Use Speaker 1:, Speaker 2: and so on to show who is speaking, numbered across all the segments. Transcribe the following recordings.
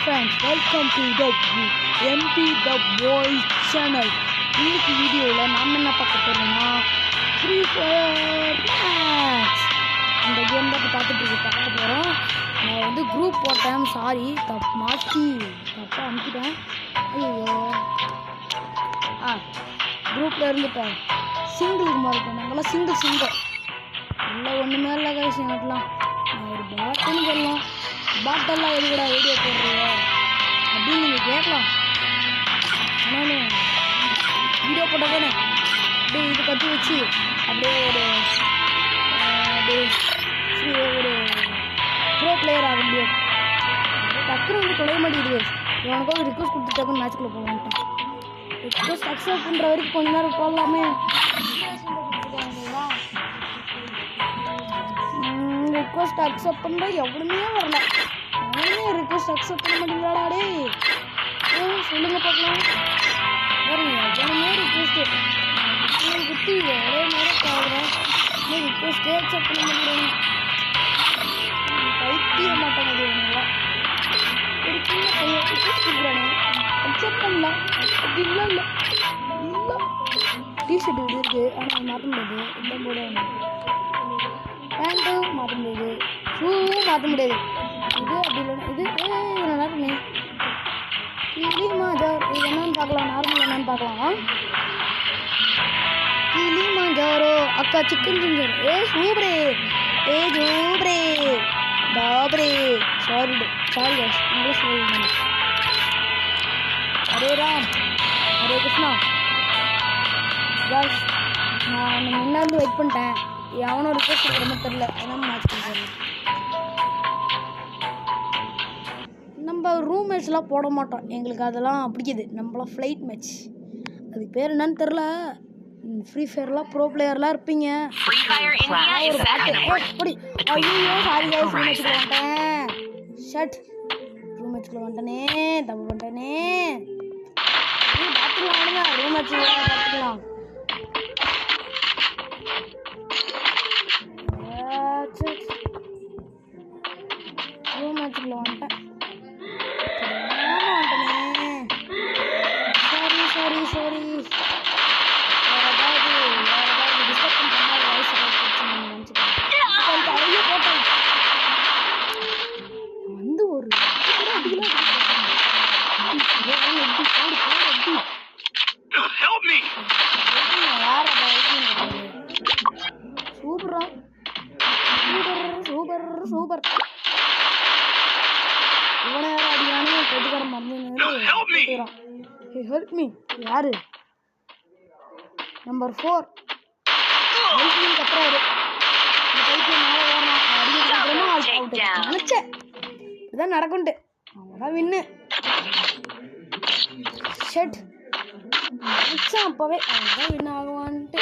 Speaker 1: friends, welcome to the MP the Voice channel. இன்னைக்கு வீடியோல நாம என்ன பார்க்க போறோம்னா Free Fire Max இந்த கேம் தான் பார்க்க போறோம். நான் வந்து குரூப் போட்டேன், சாரி தப்பா அனுப்பிட்டேன். ஐயோ குரூப்ல இருந்துட்டேன். சிங்கிள் மாதிரி நாங்களாம் சிங்கிள் இல்லை ஒன்றுமே இல்லை கைஸ். எங்கட்டலாம் நான் ஒரு பாட்டுன்னு சொல்லலாம். பாட்டெல்லாம் எதுக்கடா வீடியோ போடுறீங்க அப்படின்னு நீங்கள் கேட்கலாம். ஆனால் வீடியோ போட்டால் தானே அப்படியே இது கட்டி வச்சு அப்படியே ஒரு ப்ரோ பிளேயர் ஆக முடியும். டக்குன்னு வந்து தொலைய மாட்டேங்குது. இவனுக்கு ஒரு ரிக்வஸ்ட் கொடுத்து டக்குன்னு மேட்ச்குள்ளே போகலான்ட்டான். ரிக்வஸ்ட் அக்செப்ட் பண்ணுற வரைக்கும் கொஞ்ச நேரம் போடலாமே. ரிக்வஸ்ட் அக்செப்ட் பண்ணுற எவ்வளோமே வரல. ரிக்வஸ்ட் அக்செப்ட் பண்ண மாட்டீங்களாடா டே? சொல்லுங்க பார்க்கலாம். பாருங்க எவ்வளோமே ரிக்வஸ்ட்டு குத்தி ஒரே நேரம் பாடுறேன். ரிக்வஸ்ட்டே அக்செப்ட் பண்ண மாட்டேங்கிறாங்க. பைத்திய மாட்ட முடியுங்களா? ஒரு சின்ன பையன் ரிக்வஸ்ட் கொடுக்குறானே அக்செப்ட் பண்ணலாம் அப்படி இல்லை டிஷர்ட் இது இருக்குது. ஆனால் மாற்ற முடியாது. இல்லை போட பேண்ட்டும் மாற்ற முடியாது, ஷூவும் மாற்ற முடியாது. இது அப்படி இல்லைன்னா இது நல்லா இருக்குமே. கிளி மாஜார் இது என்னன்னு பார்க்கலாம். நார்மல் என்னன்னு பார்க்கலாம். கிளி மாஜாரோ அக்கா சிக்கன் ஜிஞ்சர் சூப்பரே ஜூப்ரே பாப்ரே சாரி கைஸ் இங்கிலீஷ் சொல்லுங்க. ஹரே ராம் ஹரே கிருஷ்ணா கைஸ். நான் முன்னாடி வெயிட் பண்ணிட்டேன். எவனோட ரிக்வஸ்ட் ரொம்ப தெரில. ஆனால் மேட்ச் பண்ணுறேன். நம்ம ரூம் மேட்ச்லாம் போட மாட்டோம். எங்களுக்கு அதெல்லாம் பிடிக்குது. நம்மளாம் ஃப்ளைட் மேட்ச். அதுக்கு பேர் என்னன்னு தெரில. ஃப்ரீ ஃபயர்லாம் ப்ரோ பிளேயர்லாம் இருப்பீங்க. ஒரு பாட்டு ஐயோ சாரி கைஸ். ரூம் மேட்ச்சுக்குள்ள வந்துட்டேன். ஷட் ரூம் மேட்ச்சுக்குள்ள வந்துட்டனே. தப்பு பண்ணிட்டேனே. பார்த்துக்கலாம் வாங்க. ரூம் மேட்ச்சுக்குள்ள பார்த்துக்கலாம். ரூம் மேட்ச்சுக்குள்ள வந்துட்டேன். சாரி வேறு ஏதாவது டிஸ்டர்ப் பண்ணுற வாய்ஸ் நினச்சிக்கிறேன். ஐயோ போட்டேன் வந்து ஒரு சூப்பரா சூப்பர் இவனை யாரும் அடியானே கொட்டுக்காரன் மறந்து ஹெல்ப் மீ. யாரு? நம்பர் 4 கத்துறாரு. இந்த பைத்தியம் மேலே வரணும் நினச்சேன். இதுதான் நடக்கும்ட்டு. அவங்கதான் வின்னு. ஷட் நினச்சேன் அப்பவே அவங்கதான் வின் ஆகுவான்ட்டு.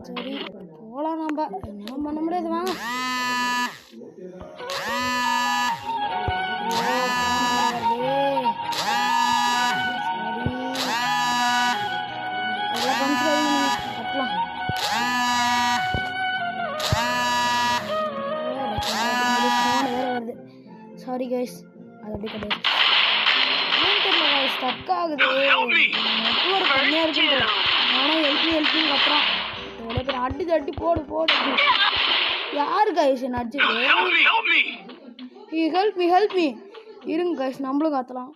Speaker 1: சரி போலாம். நம்ம என்ன பண்ண முடியாது. வாங்க சாரி கைஸ். அது அப்படி கிடையாது. ஏன் தெரியல கைஸ் ஸ்டக் ஆகுது. நெட்வொர்க் கம்மியாக இருக்குது. ஆனால் ஹெல்ப்னு கத்துறான். எவ்வளோ பேர் அடி போடு. யாரு கைஸ் என்ன அடிச்சுட்டு? ஹெல்ப் மீ இருங்க கைஸ். நம்மளும் கத்தலாம்.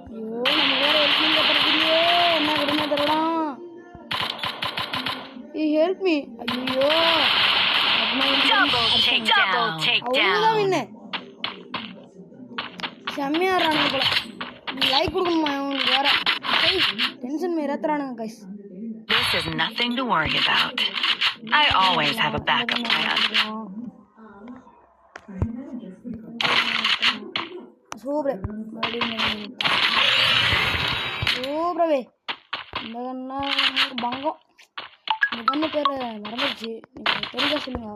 Speaker 1: ஐயோ நம்ம வேற ஹெல்ப்னு கத்துறதுலையே என்ன விடுமே தரலாம். Help me. ஐயோ அவ்வளோதான் வின்னு. செம்மையாடுறானுங்க போல. லைக் கொடுக்கணுமா அவங்களுக்கு வேற டென்ஷன் ஏத்துறானுங்க கைஸ். சூப்பரவே இந்த கண்ணா பங்கம் இந்த கண்ணு பேர் மறந்துடுச்சு நீங்கள் தெரிஞ்சா சொல்லுங்க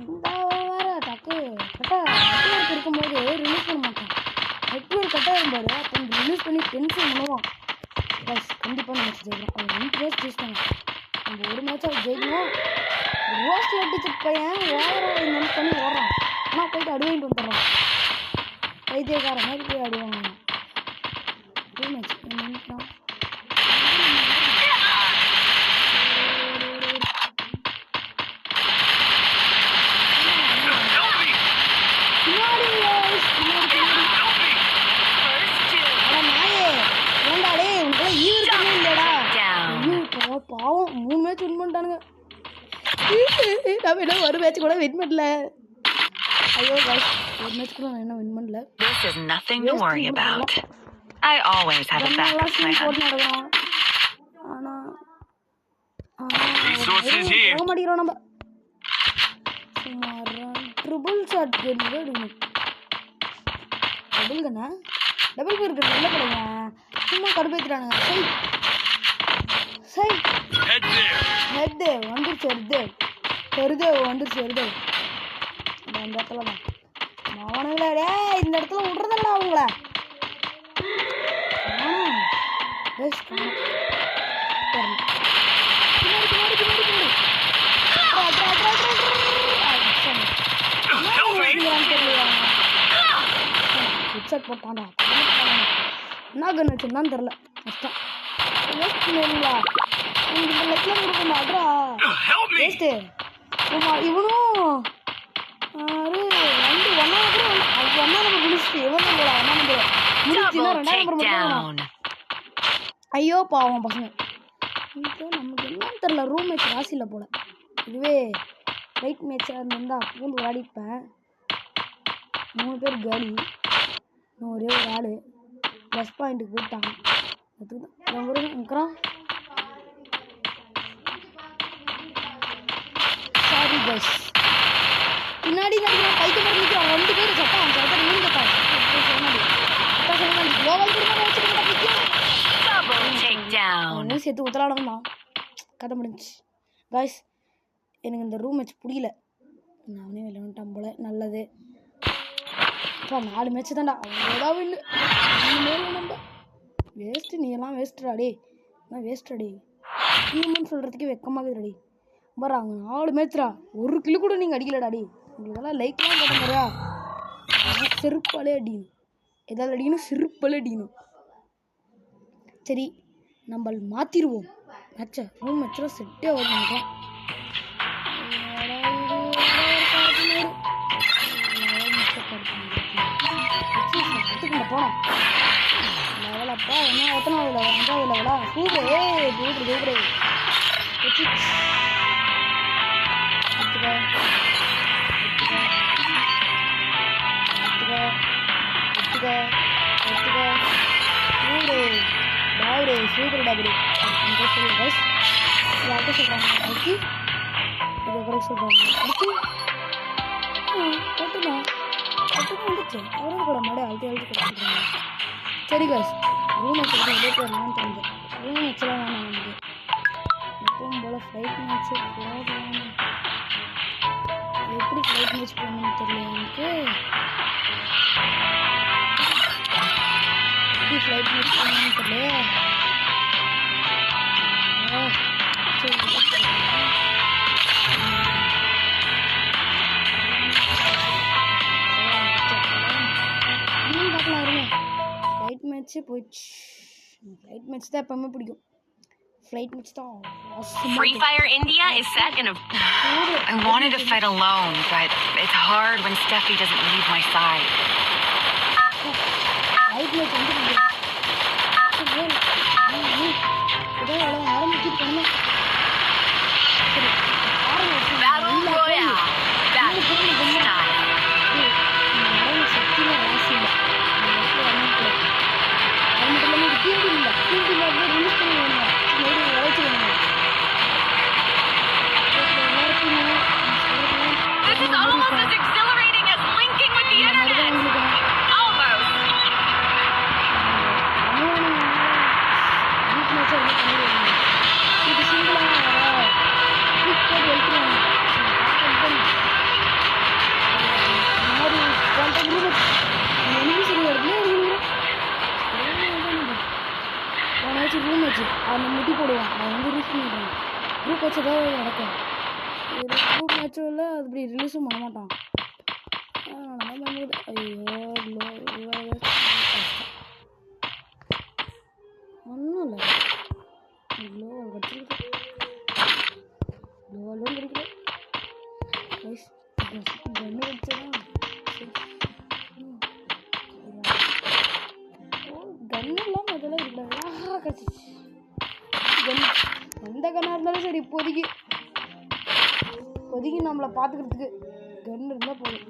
Speaker 1: இந்த வேற டக்கு கரெக்டாக இருக்கும்போது ரிலீஸ் பண்ண மாட்டேன் நெட்வொர்க் கட்டாக இருந்தாரு அப்போ ரிலீஸ் பண்ணி டென்ஷன் பண்ணுவோம் கண்டிப்பாக மேட்ச் ஜெயிக்கணும் அது 2 மேட்ச் ஜெயிச்சிட்டாங்க நம்ம ஒரு மேட்சாக ஜெயிக்கணும் ரோஸ்ட் அடிச்ச பையன் ஓவராக நினைச்சு பண்ணி ஓடுறான் ஆனால் போயிட்டு அடி வாங்கிட்டு வந்துடுறான் வைத்தியக்கார மாதிரி போய் அடி வாங்கணும் மேட்ச் நினைக்கிறான் பாவம் 3 மேட்ச் வின் பண்ணிட்டானுங்க நம்ம என்ன ஒரு மேட்ச் கூட வின் பண்ணல ஐயோ गाइस ஒரு மேட்ச் கூட நான் என்ன வின் பண்ணல
Speaker 2: This is nothing to worry about. I always have a backup plan.
Speaker 1: ஆனா
Speaker 2: Resources here.
Speaker 1: மாட்டிக்கிறோம் நம்ம சுமார் ட்ரிபிள் ஷாட் கன்னு டபுள் கன்னா டபுள் பேர் இருக்கு நல்ல படங்க சும்மா கடுப்பேத்துறானுங்க சை ஹெட் வந்துருச்சு வந்துருச்சு அந்த இடத்துல தான் அவனுங்களே டேய் இந்த இடத்துல விட்றதில்ல அவங்கள போட்டான்டா என்ன கண்ணு வச்சுருந்தான்னு தெரில கஷ்டம் வேஸ்ட் பண்ணுவீங்களா உங்களுக்கு லெக்கில் கொடுக்க மாட்டா வேஸ்ட்டு இவனும் அது வந்து ஒன்றா நம்பர் முடிச்சுட்டு இவன் நம்பர் ஒன்றா நம்பர் முடிச்சுன்னா 2ஆம் நம்பர் ஐயோ பாவம் பசங்க இது நமக்கு என்னன்னு தெரில ரூம் மேட்ச் ராசியில் போல இதுவே ரைட் மேட்சாக இருந்தால் பூந்து விளையாடிப்பேன் 3 பேர் காலி இன்னும் ஒரே ஒரு ஆள் ப்ளஸ் பாயிண்ட்டுக்கு போயிட்டாங்க அதுதான் நிற்கிறான் சாரி பஸ் பின்னாடி நினைக்கிறான் கைக்கு மாதிரி நிற்கிறான் 2 பேர் சட்டம் சட்டம் மீன் கட்டான் சேர்த்து உத்தராடம் தான் கதை முடிஞ்சிச்சு காய்ஸ் எனக்கு இந்த ரூம் மேட்ச் பிடிக்கல நானே விளையாண்டான் போல நல்லது இப்போ 4 மேட்ச் தான்டா அவ்வளோதான் இல்லை நம்ம வேஸ்ட்டு நீ எல்லாம் வேஸ்ட்டுடாடே நான் வேஸ்ட்டாடே ஹியூமன் சொல்கிறதுக்கே வெக்கமாகுதுடாடி பாரு அவங்க 4 மேட்ச்ரா 1 கிலோ கூட நீங்கள் அடிக்கலடாடி உங்களுக்கெல்லாம் லைக்லாம் போட்ட மாதிரியா செருப்பாலே அடிக்கணும் எதாவது அடிக்கணும் செருப்பாலே அடிக்கணும் சரி நம்ம மாற்றிடுவோம் மேட்சை ரூம் மேட்சில் செட்டே வருவாங்க போனோம் லெவலப்பா என்ன எத்தனாவது லெவல் 5வது லெவலா சூப்பர் சூப்பர் டபுள் யார்கிட்ட சொல்கிறாங்க அடுத்து இதை கூட சொல்கிறாங்க அடுத்து கட்டுதான் வந்துச்சு அவரும் கூட மாடு அழுத்தி கொடுத்துருக்காங்க சரி காய்ஸ் ரூம் வச்சுக்கிட்டு வெளியே போயிடலான்னு தோணுது ரூம் வச்சுலாம் வேணாம் நமக்கு எப்பவும் போல் ஃப்ளைட் மேட்ச்சு எப்படி ஃப்ளைட் மேட்ச் போகணும்னு தெரியல எனக்கு எப்படி ஃப்ளைட் மேட்ச் போகணும்னு தெரியல சரி பார்க்கலாம் இருங்க ஃப்ளைட் மேட்ச்சே போயிடுச்சு ஃப்ளைட் மேட்ச் தான் எப்பவுமே பிடிக்கும் ஃப்ளைட் மேட்ச் தான்
Speaker 2: Free Fire India is second of I wanted to fight alone, but it's hard when Steffi doesn't leave my side.
Speaker 1: Flight match வந்து
Speaker 2: Battle Royale. That's style. This is almost as exhilarating as linking with the internet.
Speaker 1: Match அந்த முட்டி போடுவான். அவன் வந்து release பண்ணிடுறான். Group match ஏதாவது நடக்கும். Group மேட்சும் இல்லை, அது இப்படி ரிலீஸும் பண்ண மாட்டான். ஐயோ ஒன்றும் இல்லை. க்ளோவல் கிடச்சிருக்கு. க்ளோவலும் கிடைக்கல. கன்று வச்சதான் கன்று இல்லாமல் அதெல்லாம் இருக்காது. கிடச்சிச்சு கன்று. எந்த கண்ணாக இருந்தாலும் சரி, இப்போதைக்கு நம்மளை பார்த்துக்கிறதுக்கு கன்று இருந்தால் போதும்.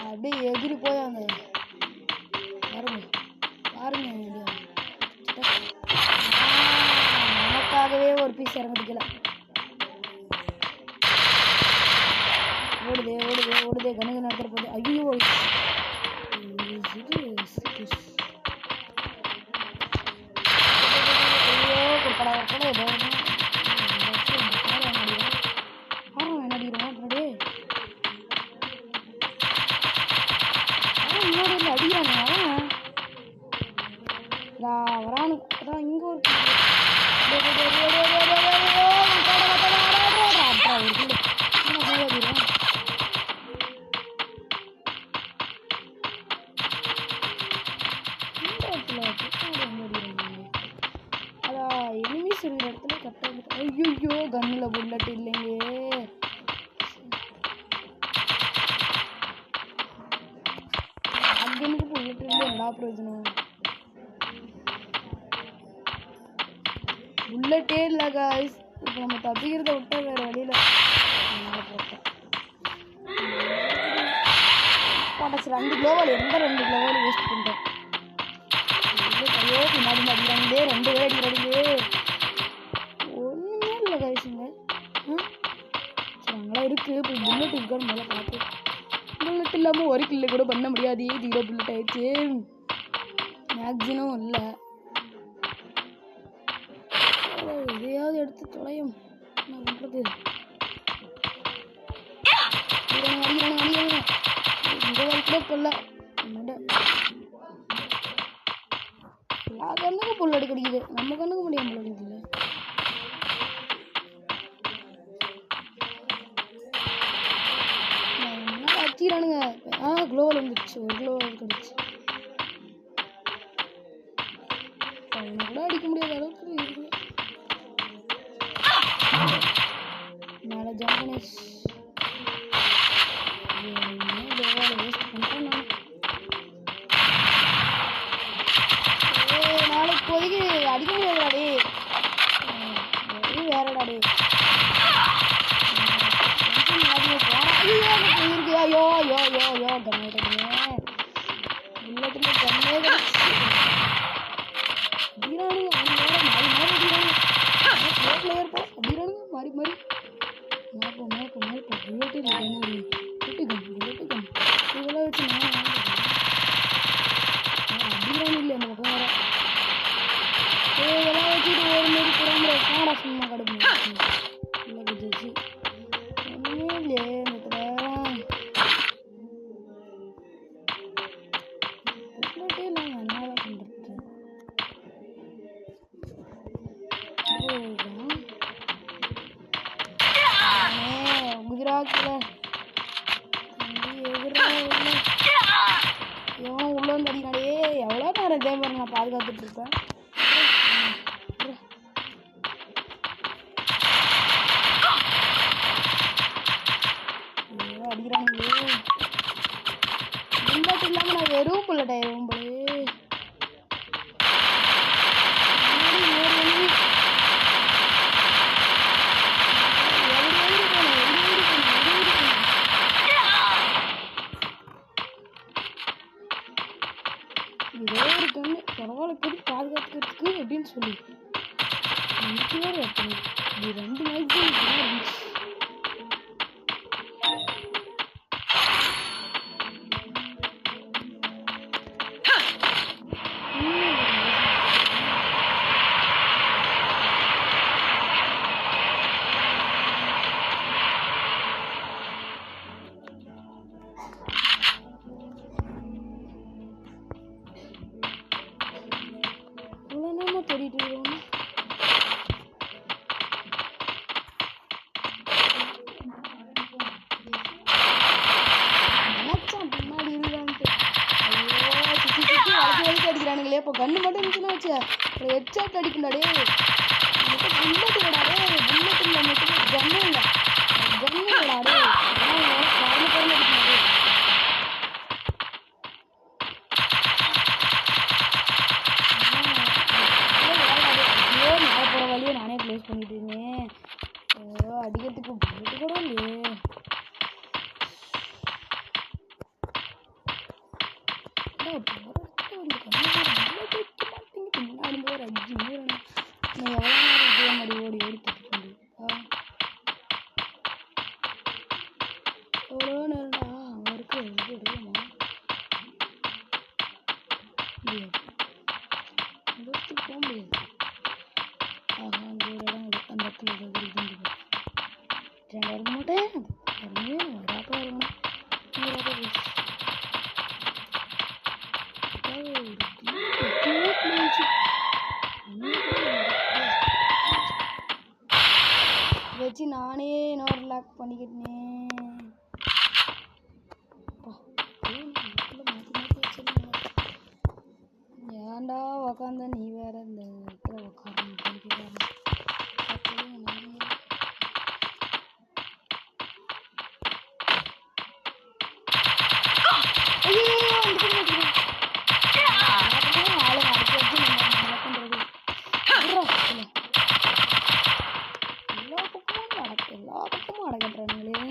Speaker 1: அப்படியே எகிரி போய் அந்த பாருங்க நமக்காகவே ஒரு பீஸ் இறங்கிக்கல. ஓடுதே கணக்கு நடத்துற போது. ஐயோ வரானு அதான் இங்க ஒரு எனிமீஸ் இருக்கிற இடத்துல கரெக்டாக. ஐயோ கன்னில் புல்லட் இல்லைங்க. அங்கனுக்கு புல்லட் இல்லை, என்ன பிரயோஜனம்? புல்லட்டே இல்லை காய்ஸ். இப்போ நம்ம தப்பிக்கிறத விட்டா வேறு வழியில் போட்டாச்சு. 2 க்ளோவல். எந்த 2 க்ளோவல் வேஸ்ட் பண்ணிட்டேன்? ஐயோ பின்னாடி அடிக்கிறாங்களே, 2 பேர் அடிக்கிறாங்களே. ஒன்றுமே இல்லை காய்ஸுங்க. சரி அங்கெல்லாம் இருக்குது. இப்போ புல்லட் இருக்கான்னு மேலே பார்த்து. புல்லட் இல்லாமல் ஒரு கில்லு கூட பண்ண முடியாது. 0 புல்லட் ஆயிடுச்சு. மேக்ஸினும் இல்லை. எதையாவது எடுத்து தொலையும். என்ன பண்ணுறது? அடிக்கிறாங்க. இந்த வரைக்கும் கூட கொல்ல கண்ணுக்கு புல்லட் கிடைக்குது, நம்ம கண்ணுக்கு முடியாம புல்லட் அடிக்கிறானுங்க. க்ளோவல் வந்துடுச்சு. ஒரு க்ளோவல் கிடைச்சு அவனை கூட அடிக்க முடியாத அளவுக்கு இருக்கு. மேலே ஜாப்பனீஸ் வேஸ்ட் பண்ணுறேன் நான். நாளைக்கு இப்போதைக்கு அடிக்க முடியாதுடாடே. வேறடாடே இருக்கு. ஐயோ கண்ணே புல்லட்டில் கண்ணே கிடச்சி அடிக்கிறானுங்க. மாறி பிளேயர் போ அடிக்கிறானுங்க. மாறி புல்லட்டு இல்லை கண்ணு இதெல்லாம் வச்சு நான் அடிக்கிறானு இல்லை. அந்த பக்கம் வர இதெல்லாம் வச்சுட்டு ஒரு மாரி புறாம காடா சும்மா கிடக்கு. இல்லை குதிச்சு ஒன்றுமே இல்லையே இந்த புல்லட்டே நாங்கள் என்ன பண்ணுறது? குஜராத்தில் எவனும் உள்ள வந்து அடினாலே எவ்வளோ நேரம் இதே மாதிரி நான் பாதுகாத்துட்டு இருப்பேன். அடிக்கிறானுங்களே. புல்லட் இல்லாமல் நான் வெறும் புல்லட் ஆயிடுவோம் போலே. இதே ஒரு கண்ணு பரவாயில்ல போய் பாதுகாத்துக்கிறதுக்கு அப்படின்னு சொல்லி வேறு இது 2 மேக்ஸிமம் இருந்துச்சு. இப்போ கன்று மட்டும் இருந்துச்சுன்னா வச்சு ஹெட்ஷாட் அடிக்கண்டா டே புல்லட் இல்லடா டே புல்லட் இல்லை மட்டும் கன்னு இல்லை கன்னு இல்லடா டே பறந்து பறந்து அடிக்கண்டா ஐயோ நான் போகிற வழியை நானே க்ளோஸ் பண்ணிட்டு இருந்தேன் அடிக்கிறதுக்கு புல்லட்டு கூட இல்லையே வச்சு நானே இன்னொரு லாக் பண்ணிக்கிட்டேன் ஏன்டா உக்காந்த நீ வேற இந்த இடத்துல உட்கார எல்லா பக்கமும் அடக்கட்டுறானுங்களே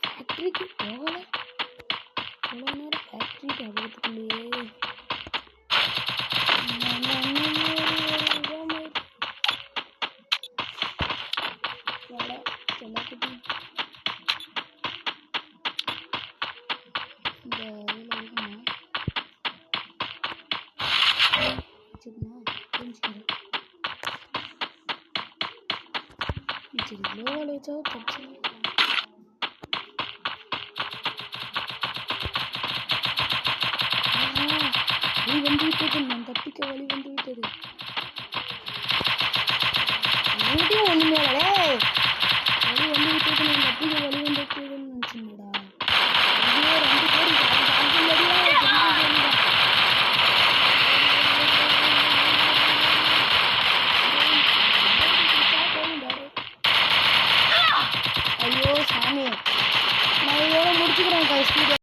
Speaker 1: ஃபேக்ட்ரிக்கு போகல எவ்வளோ நேரம் ஃபேக்ட்ரிக்கு அடக்கத்துக்குள்ளேயே தப்பிக்க வழி வந்து விட்டது ஒண்ணுமே வழி வந்து விட்டது நான் தப்பிக்க வழி வந்து விட்டதுன்னு நினைச்சுடா ரெண்டு பேரும் ஐயோ சாமி நான் இதோட முடிச்சுக்கிறேன் ஸ்பீடை